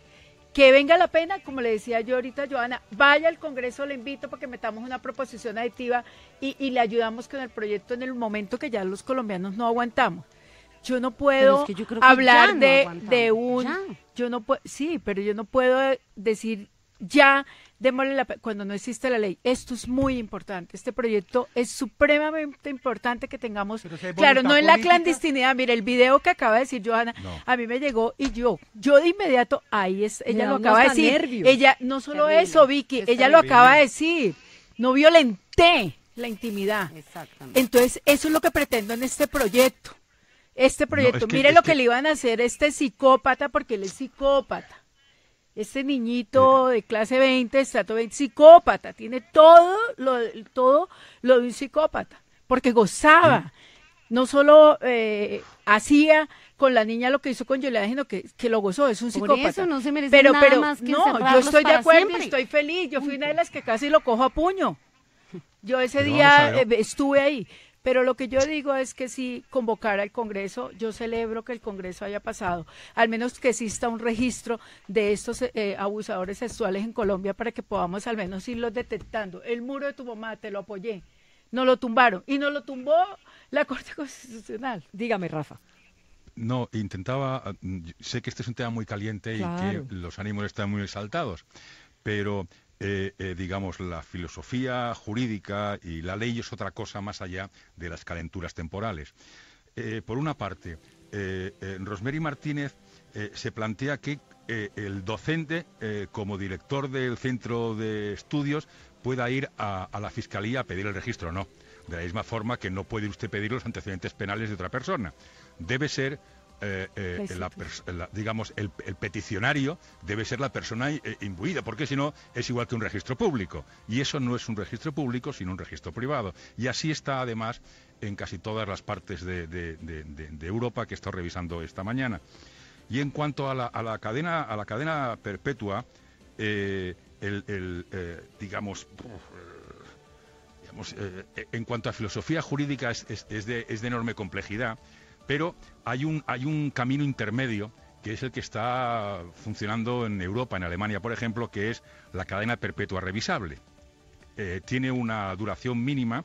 Que venga la pena, como le decía yo ahorita, Joana, vaya al Congreso, le invito para que metamos una proposición aditiva y le ayudamos con el proyecto en el momento que ya los colombianos no aguantamos. Yo no puedo hablar de un... Yo no puedo, sí, pero yo no puedo decir ya, démosle cuando no existe la ley. Esto es muy importante. Este proyecto es supremamente importante que tengamos. Claro, no en la clandestinidad. Mire, el video que acaba de decir Joana, a mí me llegó y yo de inmediato, ahí es, ella lo acaba de decir. Nervios. Ella, no solo eso, Vicky, ella lo acaba de decir. No violenté la intimidad. Exactamente. Entonces, eso es lo que pretendo en este proyecto. Mire lo que le iban a hacer a este psicópata, porque él es psicópata. Este niñito de clase 20, estrato 20, psicópata, tiene todo lo de un psicópata, porque gozaba, no solo hacía con la niña lo que hizo con Yolanda, sino que lo gozó, es un psicópata. Por eso no se merece nada más que yo estoy de acuerdo siempre. Y estoy feliz, yo fui una de las que casi lo cojo a puño, yo ese día estuve ahí. Pero lo que yo digo es que si convocara al Congreso, yo celebro que el Congreso haya pasado, al menos que exista un registro de estos abusadores sexuales en Colombia para que podamos al menos irlos detectando. El muro de tu mamá, te lo apoyé, no lo tumbaron y no lo tumbó la Corte Constitucional. Dígame, Rafa. No, sé que este es un tema muy caliente y que los ánimos están muy exaltados, pero... digamos, la filosofía jurídica y la ley es otra cosa más allá de las calenturas temporales. Por una parte, Rosemary Martínez se plantea que el docente, como director del centro de estudios, pueda ir a la fiscalía a pedir el registro. No, de la misma forma que no puede usted pedir los antecedentes penales de otra persona. Debe ser digamos, el peticionario debe ser la persona imbuida, porque si no es igual que un registro público. Y eso no es un registro público, sino un registro privado. Y así está, además, en casi todas las partes de Europa que he estado revisando esta mañana. Y en cuanto a la cadena perpetua, en cuanto a filosofía jurídica es de enorme complejidad, pero hay un camino intermedio que es el que está funcionando en Europa, en Alemania, por ejemplo, que es la cadena perpetua revisable. Tiene una duración mínima,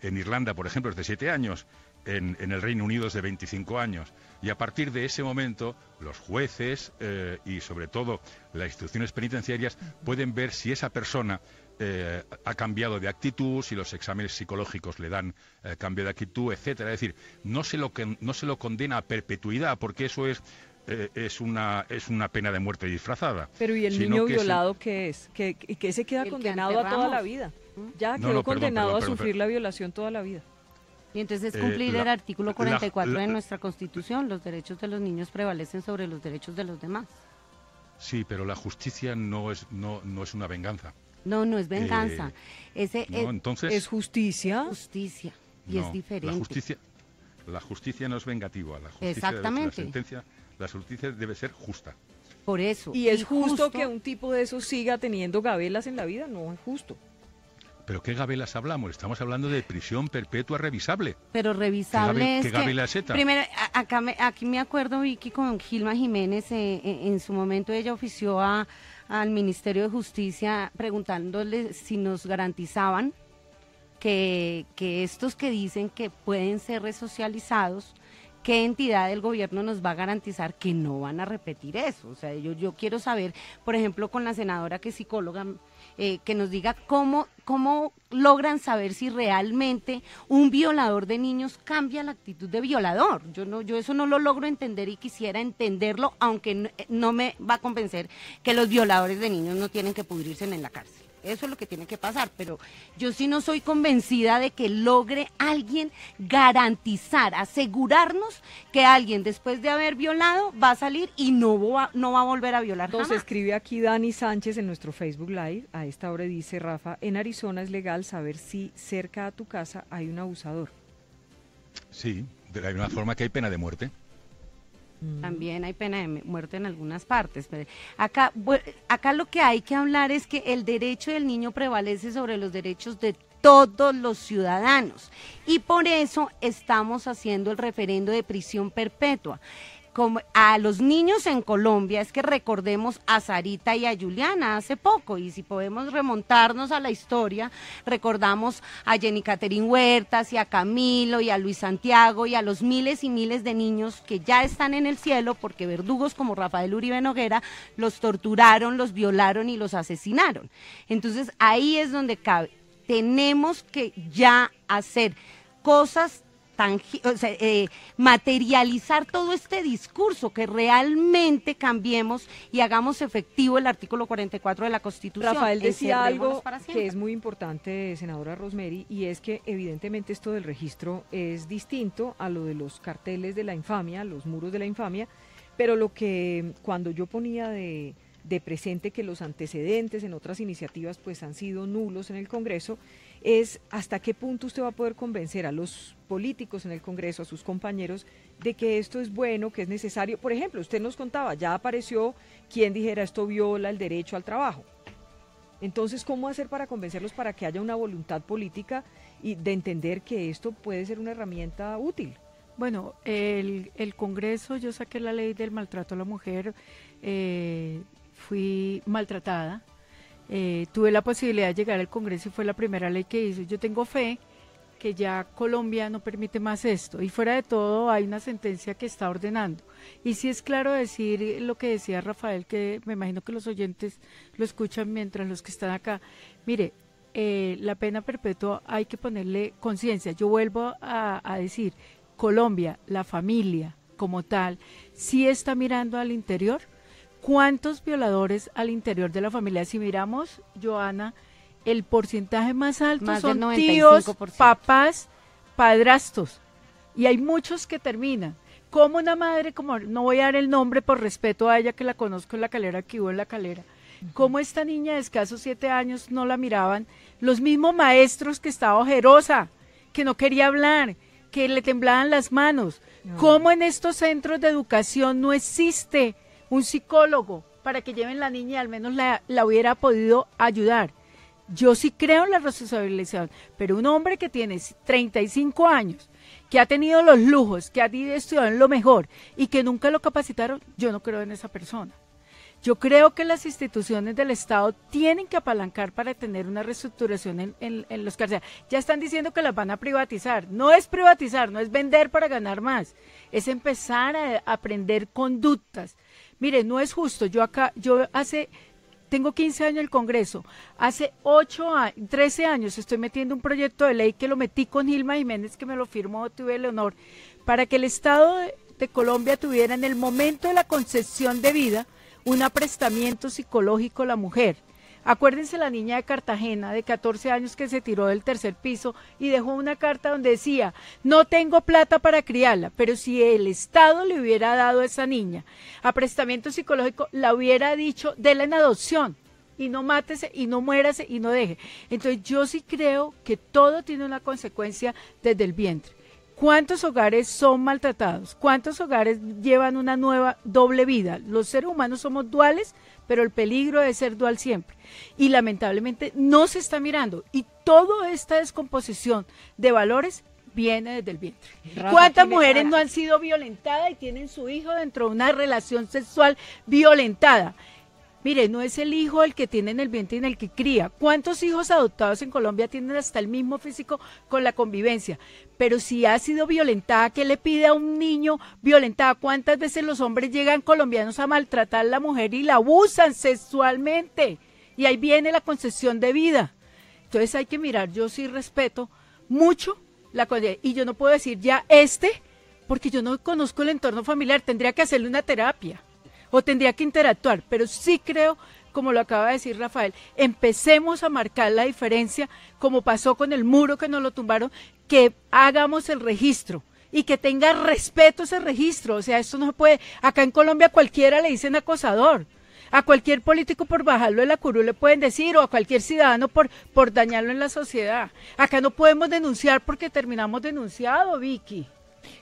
en Irlanda, por ejemplo, es de 7 años, en el Reino Unido es de 25 años, y a partir de ese momento los jueces y sobre todo las instituciones penitenciarias pueden ver si esa persona ha cambiado de actitud, si los exámenes psicológicos le dan cambio de actitud, etcétera. Es decir, no se lo condena a perpetuidad, porque eso es una pena de muerte disfrazada. Pero ¿y el niño violado qué es? ¿Que se queda condenado a toda la vida? Ya quedó condenado a sufrir la violación toda la vida. Y entonces cumplir el artículo 44 de nuestra Constitución, los derechos de los niños prevalecen sobre los derechos de los demás. Sí, pero la justicia no es una venganza. No es venganza. Entonces, ¿es justicia? Justicia. Y es diferente. La justicia no es vengativa. La justicia exactamente. La justicia debe ser justa. Por eso. ¿Y es justo que un tipo de esos siga teniendo gabelas en la vida? No es justo. ¿Pero qué gabelas hablamos? Estamos hablando de prisión perpetua revisable. Pero revisable ¿Qué gabela es esta? Primero, aquí me acuerdo, Vicky, con Gilma Jiménez, en su momento ella ofició al Ministerio de Justicia preguntándole si nos garantizaban que estos que dicen que pueden ser resocializados, ¿qué entidad del gobierno nos va a garantizar que no van a repetir eso? O sea, yo quiero saber, por ejemplo, con la senadora que es psicóloga, que nos diga cómo logran saber si realmente un violador de niños cambia la actitud de violador. Yo eso no lo logro entender y quisiera entenderlo, aunque no me va a convencer que los violadores de niños no tienen que pudrirse en la cárcel. Eso es lo que tiene que pasar, pero yo sí no soy convencida de que logre alguien garantizar, asegurarnos que alguien después de haber violado va a salir y no va a volver a violar jamás. Nos escribe aquí Dani Sánchez en nuestro Facebook Live, a esta hora dice: Rafa, en Arizona es legal saber si cerca a tu casa hay un abusador. Sí, de la misma forma que hay pena de muerte. También hay pena de muerte en algunas partes. Pero acá lo que hay que hablar es que el derecho del niño prevalece sobre los derechos de todos los ciudadanos y por eso estamos haciendo el referendo de prisión perpetua. Como a los niños en Colombia, es que recordemos a Sarita y a Juliana hace poco, y si podemos remontarnos a la historia, recordamos a Jenny Catherine Huertas y a Camilo y a Luis Santiago y a los miles y miles de niños que ya están en el cielo porque verdugos como Rafael Uribe Noguera los torturaron, los violaron y los asesinaron. Entonces ahí es donde cabe, tenemos que ya hacer cosas materializar todo este discurso, que realmente cambiemos y hagamos efectivo el artículo 44 de la Constitución. Rafael decía algo que es muy importante, senadora Rosemary, y es que evidentemente esto del registro es distinto a lo de los carteles de la infamia, los muros de la infamia, pero lo que cuando yo ponía de presente que los antecedentes en otras iniciativas pues han sido nulos en el Congreso, es hasta qué punto usted va a poder convencer a los políticos en el Congreso, a sus compañeros, de que esto es bueno, que es necesario. Por ejemplo, usted nos contaba, ya apareció quien dijera esto viola el derecho al trabajo. Entonces, ¿cómo hacer para convencerlos para que haya una voluntad política y de entender que esto puede ser una herramienta útil? Bueno, el Congreso, yo saqué la ley del maltrato a la mujer, fui maltratada, tuve la posibilidad de llegar al Congreso y fue la primera ley que hice. Yo tengo fe que ya Colombia no permite más esto, y fuera de todo hay una sentencia que está ordenando. Y sí es claro decir lo que decía Rafael, que me imagino que los oyentes lo escuchan mientras los que están acá. Mire, la pena perpetua hay que ponerle conciencia. Yo vuelvo a decir, Colombia, la familia como tal, sí está mirando al interior. ¿Cuántos violadores al interior de la familia? Si miramos, Joana, el porcentaje más alto son tíos, papás, padrastros, y hay muchos que terminan. Como una madre, como no voy a dar el nombre por respeto a ella que la conozco en La Calera, que hubo en La Calera, como esta niña de escasos 7 años no la miraban los mismos maestros, que estaba ojerosa, que no quería hablar, que le temblaban las manos. Cómo en estos centros de educación no existe un psicólogo para que lleven la niña y al menos la hubiera podido ayudar. Yo sí creo en la responsabilización, pero un hombre que tiene 35 años, que ha tenido los lujos, que ha estudiado en lo mejor y que nunca lo capacitaron, yo no creo en esa persona. Yo creo que las instituciones del Estado tienen que apalancar para tener una reestructuración en los cárceles. Ya están diciendo que las van a privatizar. No es privatizar, no es vender para ganar más. Es empezar a aprender conductas. Mire, no es justo. Tengo 15 años en el Congreso. Hace 13 años estoy metiendo un proyecto de ley que lo metí con Gilma Jiménez, que me lo firmó, tuve el honor, para que el Estado de Colombia tuviera en el momento de la concepción de vida un aprestamiento psicológico a la mujer. Acuérdense la niña de Cartagena de 14 años que se tiró del 3er piso y dejó una carta donde decía, no tengo plata para criarla, pero si el Estado le hubiera dado a esa niña aprestamiento psicológico, la hubiera dicho, déla en adopción y no mátese y no muérase y no deje. Entonces yo sí creo que todo tiene una consecuencia desde el vientre. ¿Cuántos hogares son maltratados? ¿Cuántos hogares llevan una nueva doble vida? Los seres humanos somos duales, pero el peligro es ser dual siempre. Y lamentablemente no se está mirando. Y toda esta descomposición de valores viene desde el vientre. Rafa, ¿cuántas mujeres no han sido violentadas y tienen su hijo dentro de una relación sexual violentada? Mire, no es el hijo el que tiene en el vientre y en el que cría. ¿Cuántos hijos adoptados en Colombia tienen hasta el mismo físico con la convivencia? Pero si ha sido violentada, ¿qué le pide a un niño violentada? ¿Cuántas veces los hombres llegan colombianos a maltratar a la mujer y la abusan sexualmente? Y ahí viene la concepción de vida. Entonces hay que mirar, yo sí respeto mucho la cosa. Y yo no puedo decir ya porque yo no conozco el entorno familiar, tendría que hacerle una terapia. O tendría que interactuar, pero sí creo, como lo acaba de decir Rafael, empecemos a marcar la diferencia, como pasó con el muro que nos lo tumbaron, que hagamos el registro y que tenga respeto ese registro. O sea, esto no se puede, acá en Colombia a cualquiera le dicen acosador, a cualquier político por bajarlo de la curul le pueden decir, o a cualquier ciudadano por dañarlo en la sociedad. Acá no podemos denunciar porque terminamos denunciado, Vicky.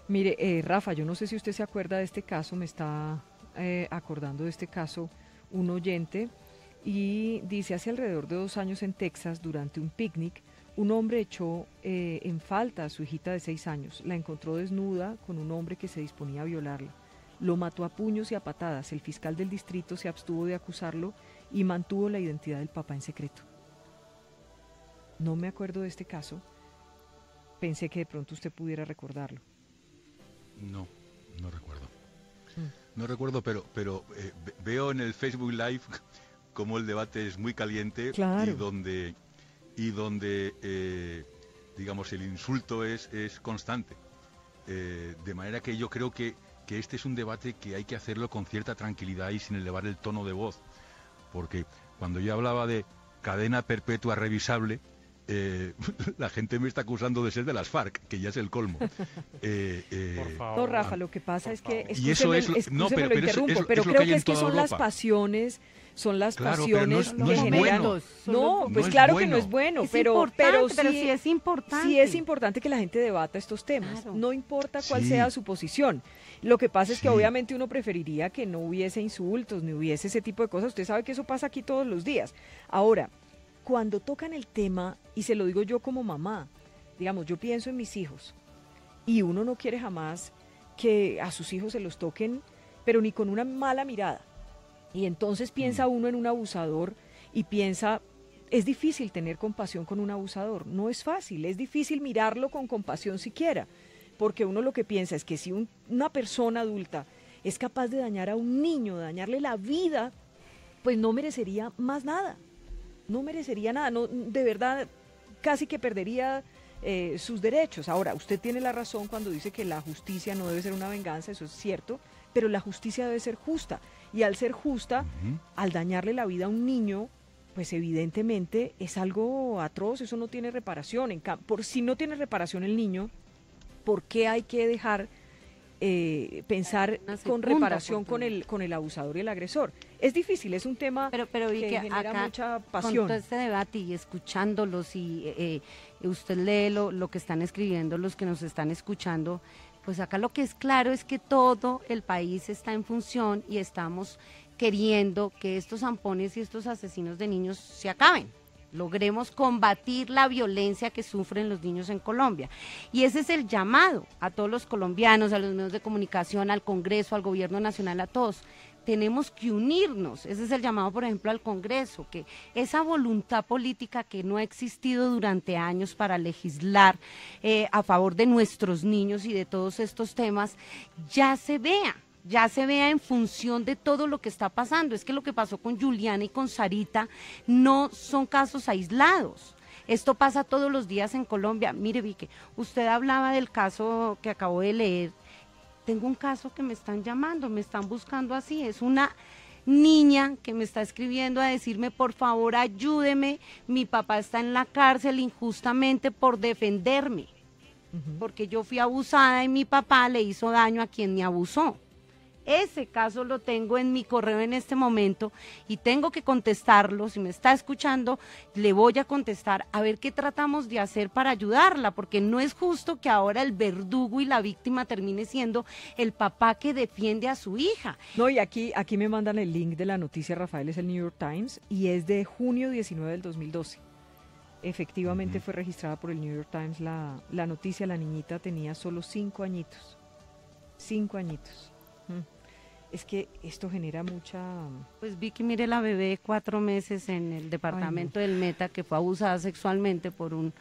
Mire, Rafa, yo no sé si usted se acuerda de este caso, me está acordando de este caso un oyente, y dice, hace alrededor de 2 años en Texas, durante un picnic, un hombre echó en falta a su hijita de 6 años, la encontró desnuda con un hombre que se disponía a violarla, lo mató a puños y a patadas. El fiscal del distrito se abstuvo de acusarlo y mantuvo la identidad del papá en secreto. No me acuerdo de este caso, pensé que de pronto usted pudiera recordarlo. No recuerdo. No recuerdo, pero veo en el Facebook Live cómo el debate es muy caliente. Claro. y donde digamos, el insulto es constante. De manera que yo creo que este es un debate que hay que hacerlo con cierta tranquilidad y sin elevar el tono de voz. Porque cuando yo hablaba de cadena perpetua revisable, la gente me está acusando de ser de las FARC, que ya es el colmo. Por favor. No, Rafa, lo que pasa es que, y eso es pero creo que es que son las pasiones, pasiones no es bueno. No, pues claro que no es bueno, pero sí es importante. Sí es importante que la gente debata estos temas, claro. No importa cuál sea su posición. Lo que pasa es que obviamente uno preferiría que no hubiese insultos, ni hubiese ese tipo de cosas. Usted sabe que eso pasa aquí todos los días. Ahora, cuando tocan el tema, y se lo digo yo como mamá, digamos, yo pienso en mis hijos, y uno no quiere jamás que a sus hijos se los toquen, pero ni con una mala mirada. Y entonces piensa uno en un abusador y piensa, es difícil tener compasión con un abusador, no es fácil, es difícil mirarlo con compasión siquiera, porque uno lo que piensa es que si una persona adulta es capaz de dañar a un niño, de dañarle la vida, pues no merecería más nada. No merecería nada, no, de verdad casi que perdería sus derechos. Ahora, usted tiene la razón cuando dice que la justicia no debe ser una venganza, eso es cierto, pero la justicia debe ser justa, y al ser justa, al dañarle la vida a un niño, pues evidentemente es algo atroz, eso no tiene reparación. Por si no tiene reparación el niño, ¿por qué hay que dejar pensar con reparación con el abusador y el agresor. Es difícil, es un tema pero que genera acá, mucha con pasión. todo este debate y escuchándolos y usted lee lo que están escribiendo, los que nos están escuchando, pues acá lo que es claro es que todo el país está en función y estamos queriendo que estos zampones y estos asesinos de niños se acaben. Logremos combatir la violencia que sufren los niños en Colombia. Y ese es el llamado a todos los colombianos, a los medios de comunicación, al Congreso, al Gobierno Nacional, a todos. Tenemos que unirnos, ese es el llamado, por ejemplo, al Congreso, que esa voluntad política que no ha existido durante años para legislar a favor de nuestros niños y de todos estos temas, ya se vea en función de todo lo que está pasando. Es que lo que pasó con Juliana y con Sarita no son casos aislados. Esto pasa todos los días en Colombia. Mire, Vicky, usted hablaba del caso que acabo de leer. Tengo un caso que me están llamando, me están buscando así. Es una niña que me está escribiendo a decirme, por favor, ayúdeme. Mi papá está en la cárcel injustamente por defenderme. Porque yo fui abusada y mi papá le hizo daño a quien me abusó. Ese caso lo tengo en mi correo en este momento y tengo que contestarlo. Si me está escuchando, le voy a contestar a ver qué tratamos de hacer para ayudarla, porque no es justo que ahora el verdugo y la víctima termine siendo el papá que defiende a su hija. No, y aquí me mandan el link de la noticia, Rafael, es el New York Times y es de junio 19 del 2012. Efectivamente fue registrada por el New York Times la noticia. La niñita tenía solo 5 añitos. 5 añitos. Es que esto genera mucha... Pues Vicky, mire la bebé de 4 meses en el departamento del Meta que fue abusada sexualmente por un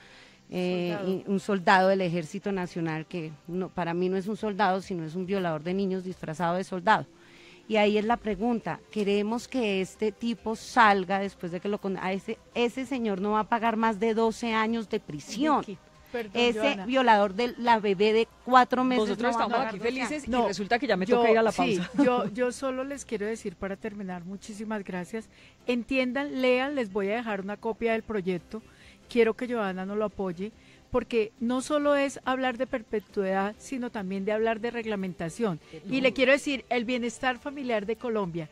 soldado del Ejército Nacional, que no, para mí no es un soldado, sino es un violador de niños disfrazado de soldado. Y ahí es la pregunta, queremos que este tipo salga después de que ese señor no va a pagar más de 12 años de prisión. Vicky. Perdón, ese Joana. Violador de la bebé de 4 meses. Nosotros no estamos aquí felices y resulta que ya me toca ir a la pausa. Sí, yo solo les quiero decir para terminar, muchísimas gracias. Entiendan, lean, les voy a dejar una copia del proyecto. Quiero que Joana nos lo apoye, porque no solo es hablar de perpetuidad, sino también de hablar de reglamentación. Y le quiero decir, el bienestar familiar de Colombia.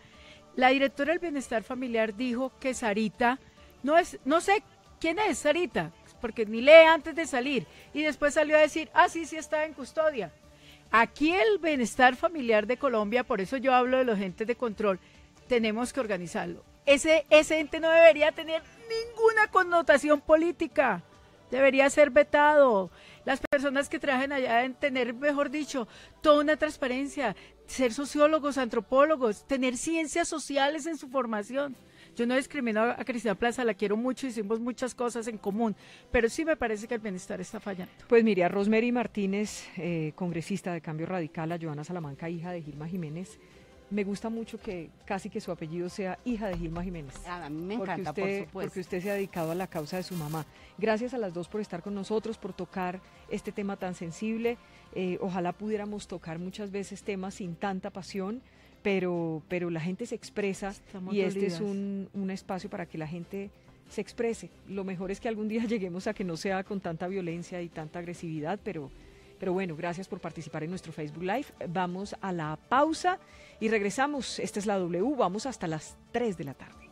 La directora del bienestar familiar dijo que Sarita, no sé quién es Sarita, porque ni lee antes de salir, y después salió a decir, sí está en custodia. Aquí el bienestar familiar de Colombia, por eso yo hablo de los entes de control, tenemos que organizarlo. Ese ente no debería tener ninguna connotación política, debería ser vetado. Las personas que trabajan allá deben tener, mejor dicho, toda una transparencia, ser sociólogos, antropólogos, tener ciencias sociales en su formación. Yo no discrimino a Cristina Plaza, la quiero mucho, hicimos muchas cosas en común, pero sí me parece que el bienestar está fallando. Pues mire, a Rosemary Martínez, congresista de Cambio Radical, a Joana Salamanca, hija de Gilma Jiménez, me gusta mucho que casi que su apellido sea hija de Gilma Jiménez. A mí me encanta, por supuesto. Porque usted se ha dedicado a la causa de su mamá. Gracias a las dos por estar con nosotros, por tocar este tema tan sensible. Ojalá pudiéramos tocar muchas veces temas sin tanta pasión, pero la gente se expresa. Estamos dolidas. Este es un espacio para que la gente se exprese. Lo mejor es que algún día lleguemos a que no sea con tanta violencia y tanta agresividad, pero bueno, gracias por participar en nuestro Facebook Live. Vamos a la pausa y regresamos. Esta es la W, vamos hasta las 3 de la tarde.